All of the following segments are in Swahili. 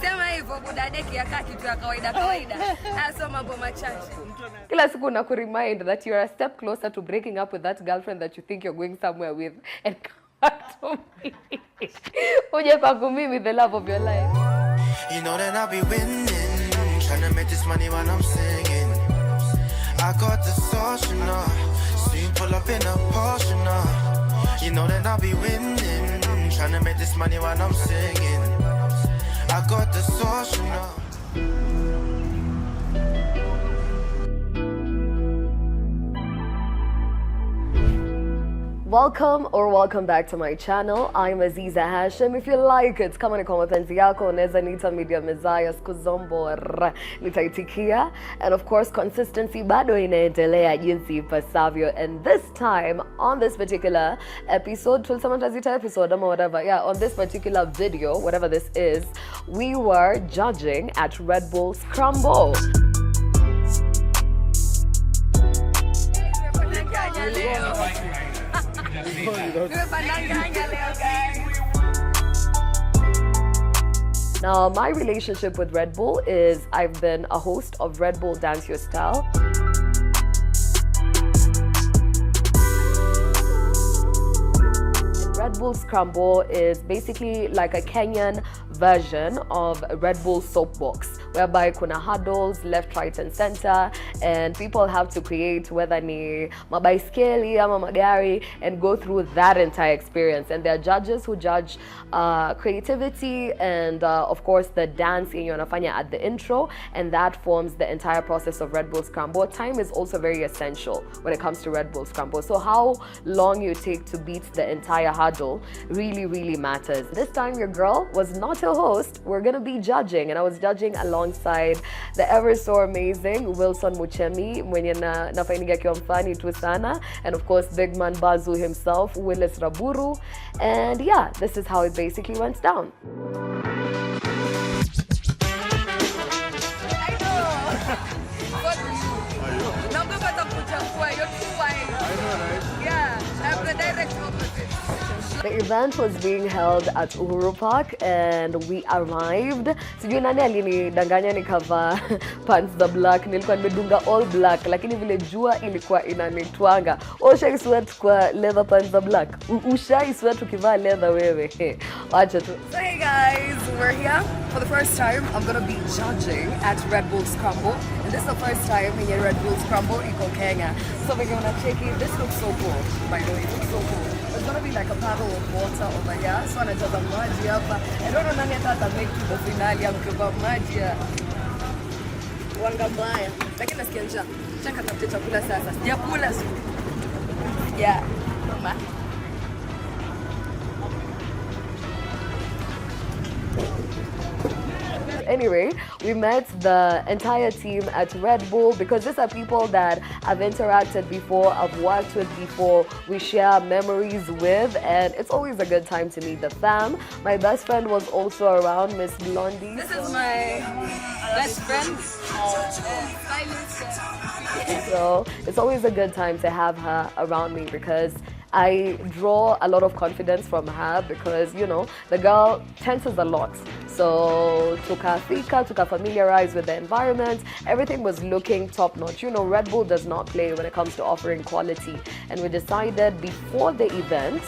Sema hivyo budadeki ya kitu ya kawaida. Hasa mambo machache. Kila siku na kuremind that you are a step closer to breaking up with that girlfriend that you think you're going somewhere with and come to me. Uje kwa mimi the love of your life. You know that I'll be winning, trying to make this money while I'm singing. I got the sauce, you know, so you pull up in a Porsche, you know. You know that I'll be winning, trying to make this money while I'm singing. I got the sauce, you know. Welcome back to my channel. I'm Aziza Hashim. If you like it, kama ni kwa mapenzi yako, unaweza nita media mezaya skuzombo nitaitikia. And of course, consistency bado inaendelea jinsi ipasavyo. And this time, on this particular episode, tulisema tazita episode ama whatever. Yeah, on this particular video, whatever this is, we were judging at Red Bull Scramboo. Now, my relationship with Red Bull is I've been a host of Red Bull Dance Your Style. Red Bull Scramboo is basically like a Kenyan version of Red Bull Soapbox, whereby kuna hurdles left, right and center, and people have to create whether ni mabaiskeli ama magari and go through that entire experience. And there are judges who judge creativity and of course the dance yenye wanafanya at the intro, and that forms the entire process of Red Bull Scramboo. Time is also very essential when it comes to Red Bull Scramboo. So how long you take to beat the entire hurdle really matters. This time your girl was not a host. We're gonna be judging, and I was judging alongside the ever so amazing Wilson Muchemi mwenye nafainiga kiwa mfani tu sana, and of course big man Bazu himself, Willis Raburu. And yeah, this is how it basically went down. The event was being held at Uru Park and we arrived. Sijui nani alinidanganya nikavaa pants za black. Nilikuwa nimedunga all black, lakini vile jua ilikuwa inanitwanga. Ushai sweat kwa leather pants za black? Ushai sweat ukivaa leather wewe? Wacha tu. So hey guys, we're here for the first time. I'm gonna be judging at Red Bull Scramboo. And this is the first time in Red Bull Scramboo iko Kenya. So we're gonna check it. This looks so cool. By the way, it looks so cool. There's gonna be like a paddle of water over here. So anajaza maji hapa. I don't know nani hata make to the finale amkiva maji ya wanga mbaya. Lakini nasikia njaa. Chaka tapite chakula sasa. Sijakula. Yeah. Mama. Anyway, we met the entire team at Red Bull because these are people that I've interacted before, I've worked with before, we share memories with, and it's always a good time to meet the fam. My best friend was also around, Miss Blondie. This is my best friend. So it's always a good time to have her around me because I draw a lot of confidence from her because, you know, the girl tenses a lot. So tuka familiarize with the environment. Everything was looking top notch. You know, Red Bull does not play when it comes to offering quality. And we decided before the event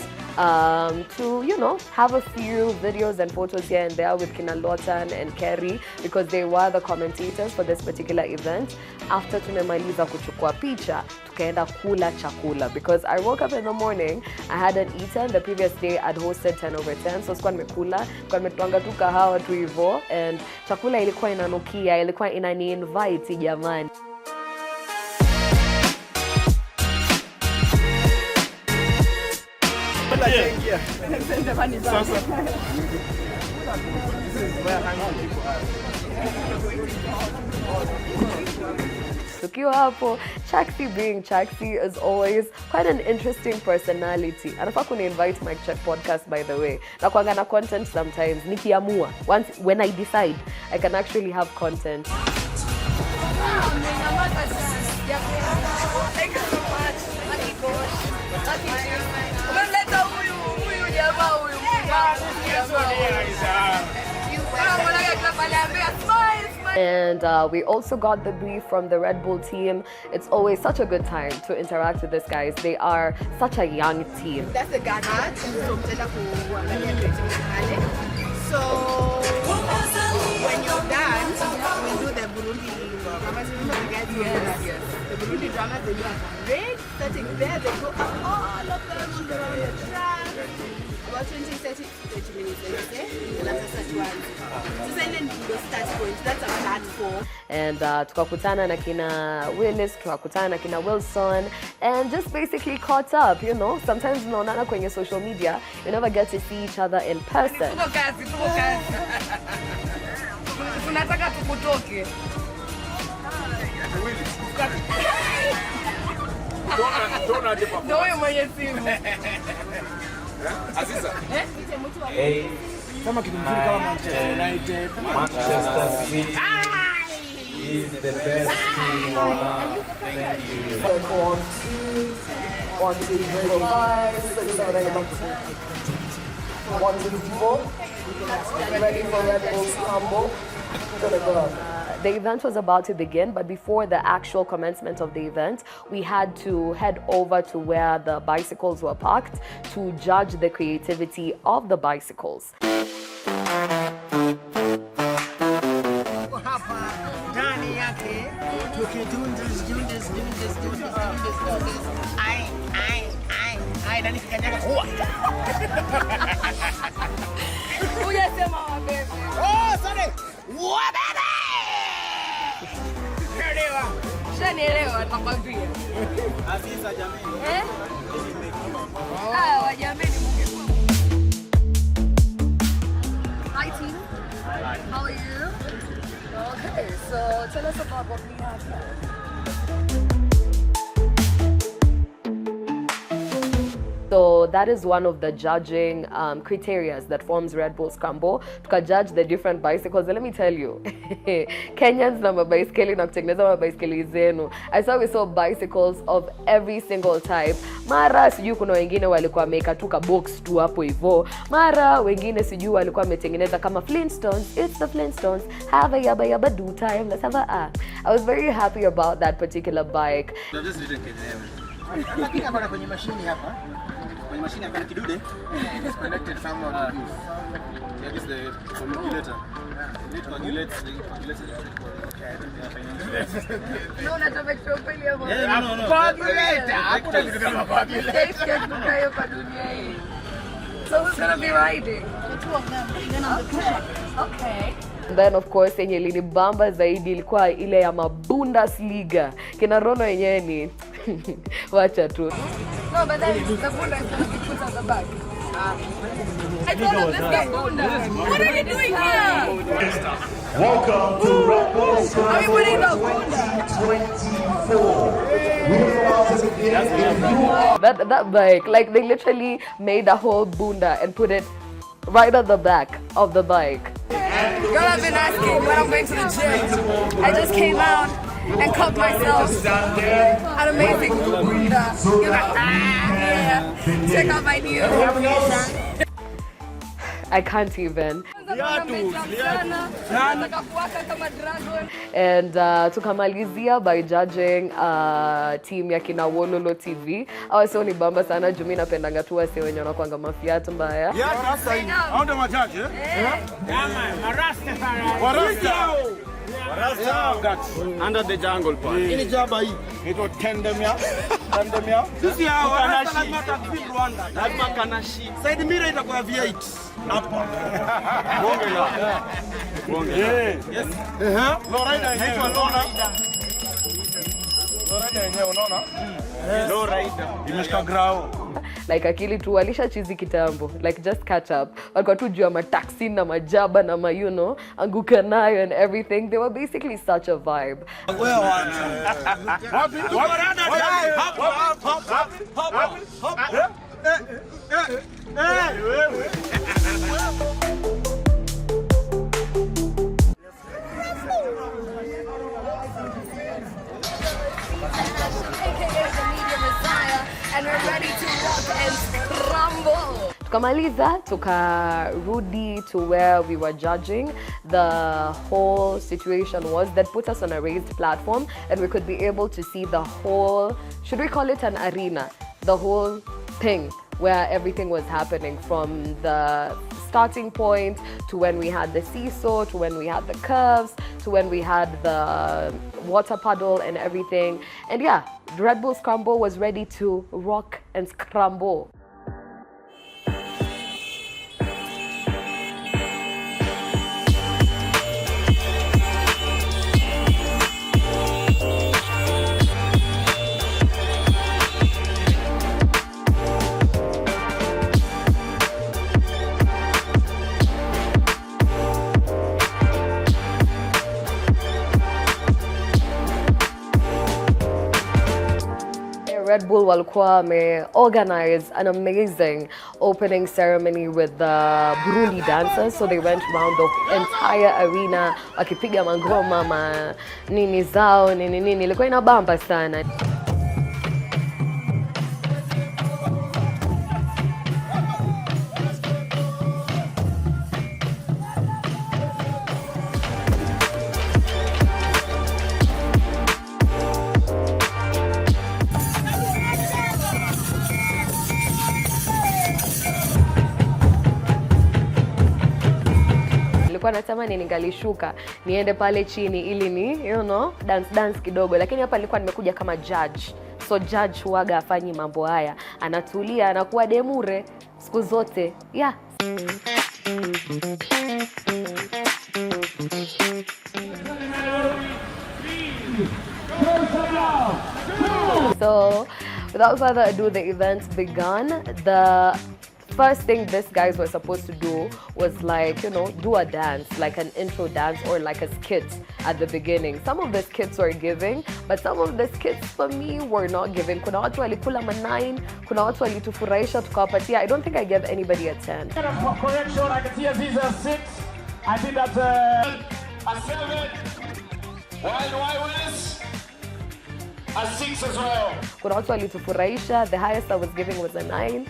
to, you know, have a few videos and photos here and there with Kina Lotan and Kerry because they were the commentators for this particular event. After tumemaliza kuchukua picha, tukaenda kula chakula because I woke up in the morning, I hadn't eaten. The previous day I'd hosted 10 over 10, so sikuwa nimekula, kwa nimetwanga tu kahawa tu hivyo, and chakula ilikuwa inanukia, ilikuwa inani-invite jamani. Tukiwa hapo, Chaksi being Chaksi is always quite an interesting personality. Anafaa kuni-invite my Check podcast, by the way. Na kuanga na content sometimes, nikiamua. When I decide, I can actually have content. Thank you so much. And we also got the brief from the Red Bull team. It's always such a good time to interact with these guys. They are such a young team. That's the Ghana. So when you're done, we do the Burundi dramas. Remember the guys? Yes. The Burundi dramas, they do a parade, starting there, they go up all of them on the track. About 20, 30 minutes, they say, and after such one. So then you start going. That's our plan for. And tukakutana na kina Willis, tukakutana na kina Wilson, and just basically caught up, you know. Sometimes unaonana kwenye social media, you never get to see each other in person. Tunataka tukutoke. Ndio wewe mwenye simu. Aziza. Kama kitu mzuri kama Manchester United. Manchester City is the best team on earth. Thank you. 1, 2, 3, 4, 5, 6, 7, 8, 1, 2, 4. Ready for Red Bull Scramboo. The event was about to begin, but before the actual commencement of the event, we had to head over to where the bicycles were parked to judge the creativity of the bicycles. Shanielewa nakwambia. Aziza jamani. Wajameni mungekuwa. Hi team. How are you? Okay, so tell us about what we have here. So that is one of the judging criteria that forms Red Bull Scramboo. To judge the different bicycles. And let me tell you, Kenyans na mabaiskeli na kutengeneza mabaiskeli zenu. I saw we saw bicycles of every single type. Mara sijui kuna wengine walikuwa wameka tu ka box tu hapo hivyo. Mara wengine sijui walikuwa wametengeneza kama Flintstones. It's the Flintstones. Have a yaba yaba do time. Let's have a I was very happy about that particular bike. Just written Kenya. Lakini hapa kwenye mashini hapa. Kwenye mashini hapa kidude. It's connected somehow to this. That is the coagulator. It coagulates the No, not to make sure pili hapo. No. Coagulator. Hakuna kitu kama coagulator. So who's going to be riding? The two of them. Okay. And then of course yenye ilinibamba zaidi ilikuwa ile ya Bundesliga. Kina Rono yenyewe ni wacha tu. No, but then the Bunda is going to be put on the back. I told him, let's get Bunda. What are you doing here? Welcome to Red Bull Scramboo 2024. That bike, like they literally made a whole Bunda and put it right at the back of the bike. Girl, I've been asking when I'm going to the gym. I just came out and caught myself an amazing Bunda. You're like, yeah. Check out my new. I can't even. And tukamalizia by judging team ya kina Wololo TV. Awase ni bamba sana juu mimi napendanga tu wase wenye wanakuanga mafiatu mbaya. Hao ndio majaji eh? Marasta. under the jungle part. Ili jaba hii ito tendemia. Sisi hao lazima takfiri Rwanda. Lazima kanashi. Side mirror itakuwa V8. Hapa. Bonge la. Bonge la. Yes. Low rider inaitwa low rider. Low rider yenyewe unaona? Low rider. Imeshika grao. Like akili tu walisha chizi kitambo, like just catch up. Walikuwa tu juu ya mataxi na majaba na ma, you know, anguka nayo and everything. They were basically such a vibe. And we're ready to rock and scramble. Tukamaliza, tukarudi to where we were judging. The whole situation was that put us on a raised platform and we could be able to see the whole, should we call it an arena? The whole thing where everything was happening, from the starting point to when we had the seesaw, to when we had the curves, to when we had the water puddle and everything. And yeah, Red Bull Scramboo was ready to rock and scramble. Red Bull walikuwa organize an amazing opening ceremony with the Burundi dancers. So they went around the entire arena wakipiga mangoma nini zao nini. Ilikuwa inabamba sana. Nilikuwa natamani ningalishuka niende pale chini ili ni dance kidogo, lakini hapa nilikuwa nimekuja kama judge. So judge huaga afanyi mambo haya, anatulia, anakuwa demure siku zote. Yeah. So without further ado, the event began. The first thing these guys were supposed to do was do a dance, like an intro dance or like a skit at the beginning. Some of the skits were giving, but some of the skits for me were not giving. Kuna watu walikula ma9, kuna watu walitufurahisha tukawapatia. I don't think I gave anybody a 10. Correction, I can see Aziz a 6. I think that's a 7. Wild West, a 6 as well. Kuna watu walitufurahisha, the highest I was giving was a 9.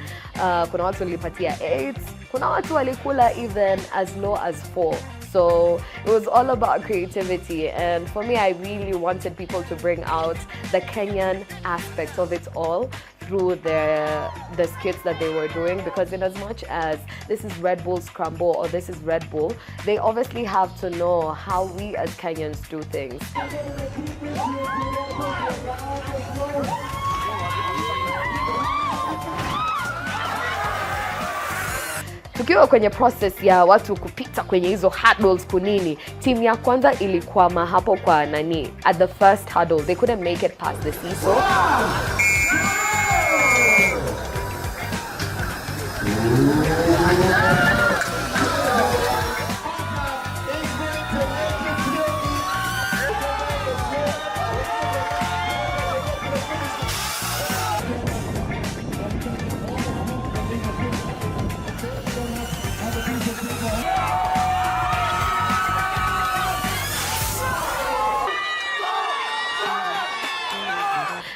Kuna watu walipatia 8. Kuna watu walikula even as low as 4. So it was all about creativity, and for me, I really wanted people to bring out the Kenyan aspect of it all through the skits that they were doing, because in as much as this is Red Bull Scramboo or this is Red Bull, they obviously have to know how we as Kenyans do things. Tukiwa kwenye process ya watu kupita kwenye hizo hurdles kunini, team ya kwanza ilikwama hapo kwa nani. At the first hurdle, they couldn't make it past the seesaw.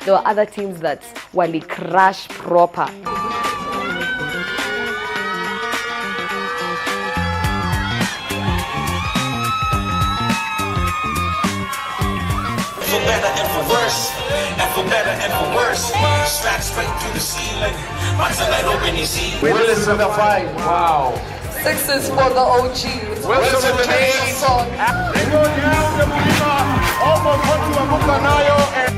There were other teams that wali crash proper. For better and for worse, and for better and for worse, strapped straight through the ceiling, my tonight open you see. Willis in the 5, wow. 6 is for the OGs. Willis in the 8. They go down the Mulima, almost went to Amuka Nayo and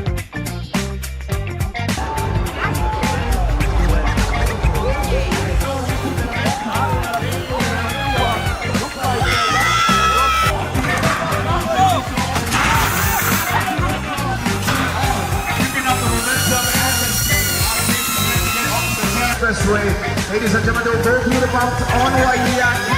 way. Ladies and gentlemen, they'll go through the bumps on Waiyaki.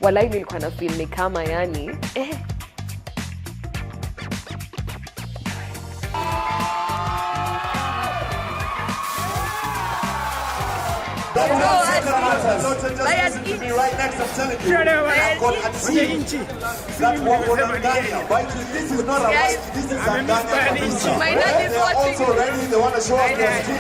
Walai nilikuwa na feel ni kama yani to be right next, I'm telling you. I've got a team that work on Ghana. But this is not a right, this is a Ghana. They are also ready, they want to show us their skill.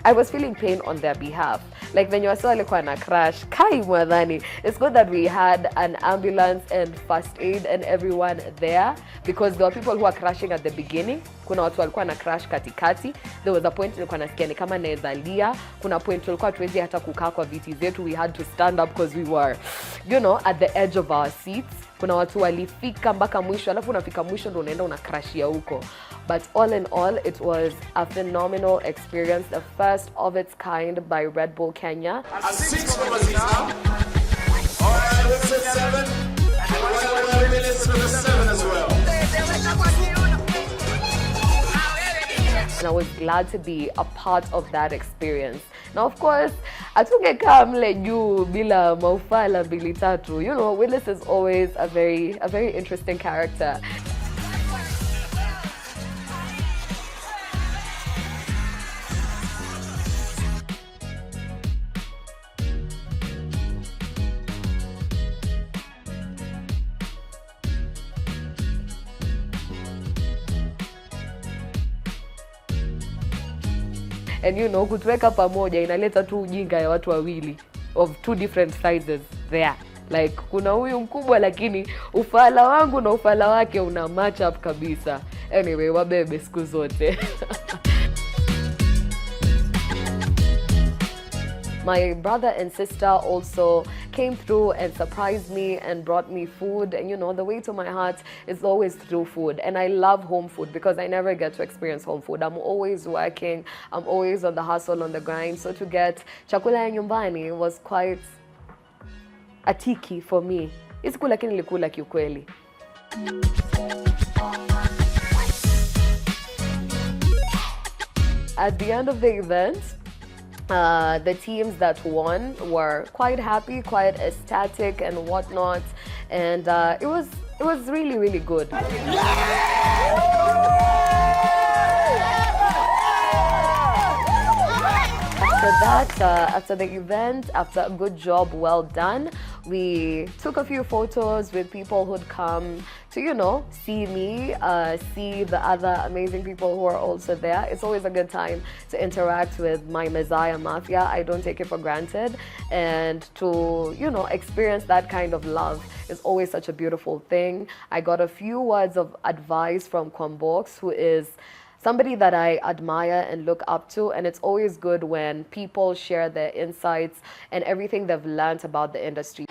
I was feeling pain on their behalf. Like when you were alikuwa na crash, kai mwadhani. It's good that we had an ambulance and first aid and everyone there, because there were people who were crashing at the beginning. Kuna watu walikuwa na crash katikati. There was a point nilikuwa nasikia ni kama naweza lia. Kuna point tulikuwa tuwezi hata kukaa kwa viti zetu. We had to stand up because we were, you know, at the edge of our seats. Kuna watu walifika mpaka mwisho, alafu unafika mwisho ndio unaenda unacrashia huko. But all in all, it was a phenomenal experience, the first of its kind by Red Bull Kenya. A 6 numbers is now. All right, let's say 7. And while we listen to the 7 as well. And I was glad to be a part of that experience. Now, of course, atungekaa mle juu bila maufala mbili tatu. You know, Willis is always a very interesting character. And you know, kutuweka pamoja inaleta tu ujinga ya watu wawili of two different sizes there. Like kuna huyu mkubwa lakini ufala wangu na ufala wake una match up kabisa. Anyway, wabebe siku zote. My brother and sister also came through and surprised me and brought me food. And you know, the way to my heart is always through food. And I love home food because I never get to experience home food. I'm always working. I'm always on the hustle, on the grind. So to get chakula ya nyumbani was quite a tiki for me. Isiku lakini nilikula kiukweli. At the end of the event, the teams that won were quite happy, quite ecstatic and whatnot, and it was really good. After the event, after a good job well done, we took a few photos with people who'd come to, you know, see me, see the other amazing people who are also there. It's always a good time to interact with my Messiah Mafia. I don't take it for granted. And to, you know, experience that kind of love is always such a beautiful thing. I got a few words of advice from Kwambox, who is somebody that I admire and look up to, and it's always good when people share their insights and everything they've learned about the industry.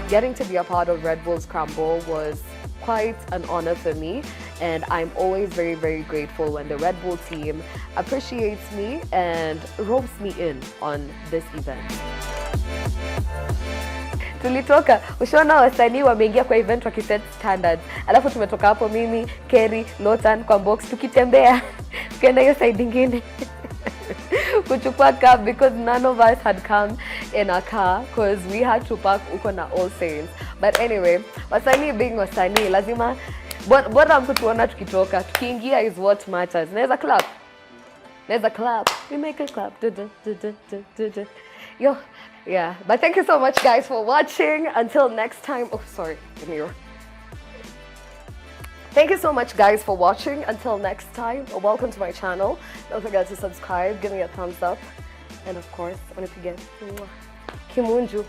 Getting to be a part of Red Bull Scramboo was quite an honor for me, and I'm always very grateful when the Red Bull team appreciates me and ropes me in on this event. Tulitoka, ushaona wasanii wameingia kwa event wakiset standards. Alafu tumetoka hapo mimi, Kerry, Lotan, Kwambox, tukitembea. Tukaenda hiyo side nyingine. Kuchukua cab because none of us had come in a car because we had to park uko na All Saints. But anyway, wasanii being wasanii, lazima bora mtu tuona tukitoka. Tukiingia is what matters. Naweza clap. We make a clap. Yo, yeah. But thank you so much, guys, for watching. Until next time. Oh, sorry. Give me your... Thank you so much, guys, for watching. Until next time, welcome to my channel. Don't forget to subscribe, give me a thumbs up, and of course, onipige Kimunju.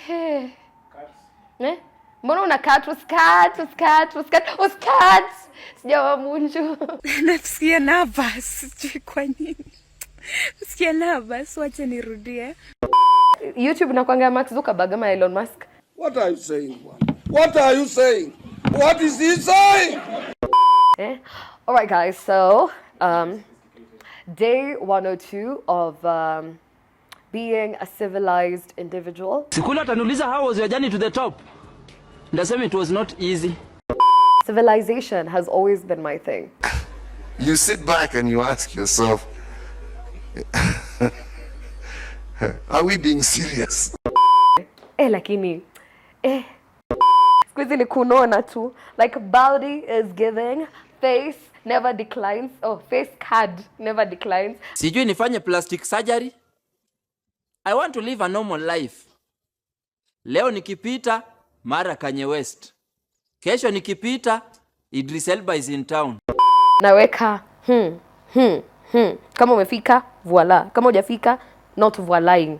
Hey. Ne? Mbona unakat? Uskat. Sijawa Munju. Nasikia nervous, sijui kwa nini. Nasikia nervous, wacha nirudie. YouTube nakwanga Mark Zuckerberg ama Elon Musk. What are you saying? What are you saying? What is he saying? All right, guys. So, day 102 of being a civilized individual. Sikula ataniuliza how was your journey to the top? Ndasema it was not easy. Civilization has always been my thing. You sit back and you ask yourself, are we being serious? Lakini squeeze ni kunona tu. Like body is giving, face never declines. Oh, face card never declines. Sijui nifanye plastic surgery. I want to live a normal life. Leo nikipita mara Kanye West. Kesho nikipita Idris Elba is in town. Naweka kama umefika voila, kama hujafika not voilaing.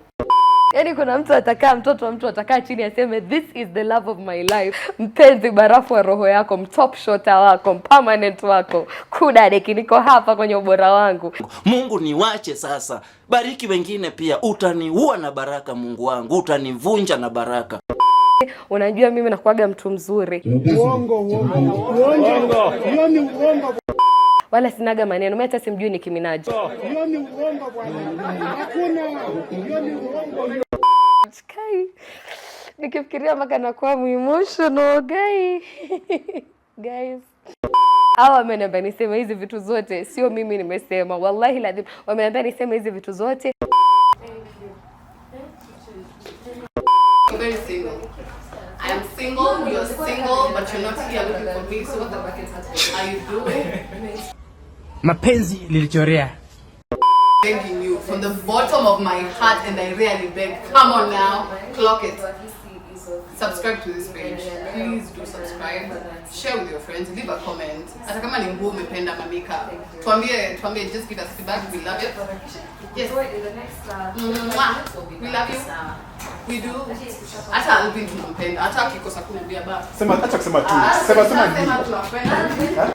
Yani kuna mtu atakaa, mtoto wa mtu atakaa chini aseme this is the love of my life. Mpenzi barafu wa roho yako, mtop shota wako, permanent wako. Kudadeki niko hapa kwenye ubora wangu. Mungu niwache sasa. Bariki wengine pia. Utaniua na baraka Mungu wangu. Utanivunja na baraka. Unajua mimi nakuaga mtu mzuri. Uongo. Hiyo ni uongo. Wala sinaga maneno. Mimi hata simjui Nicki Minaj. Hiyo ni uongo bwana. Hakuna. Hiyo ni uongo. Kai. Nikifikiria mpaka nakuwa emotional, guys. Hawa wameniambia niseme hizi vitu zote. Sio mimi nimesema. Wallahi lazim. Wameniambia niseme hizi vitu zote. I'm very single. I am single, you're single, but you're not here looking for me. So what the fuck are you doing? Mapenzi lilichorea. Begging you from the bottom of my heart, and I really beg. Come on now, clock it. Subscribe to this page. Please do subscribe. Share with your friends. Leave a comment. Hata kama ni nguo umependa mamika. Tuambie, just give us feedback. We love it. Yes. We love you. We do. Hata Alvin tunampenda. Hata akikosa kurudia baba. Sema acha kusema tu. Sema tunapenda.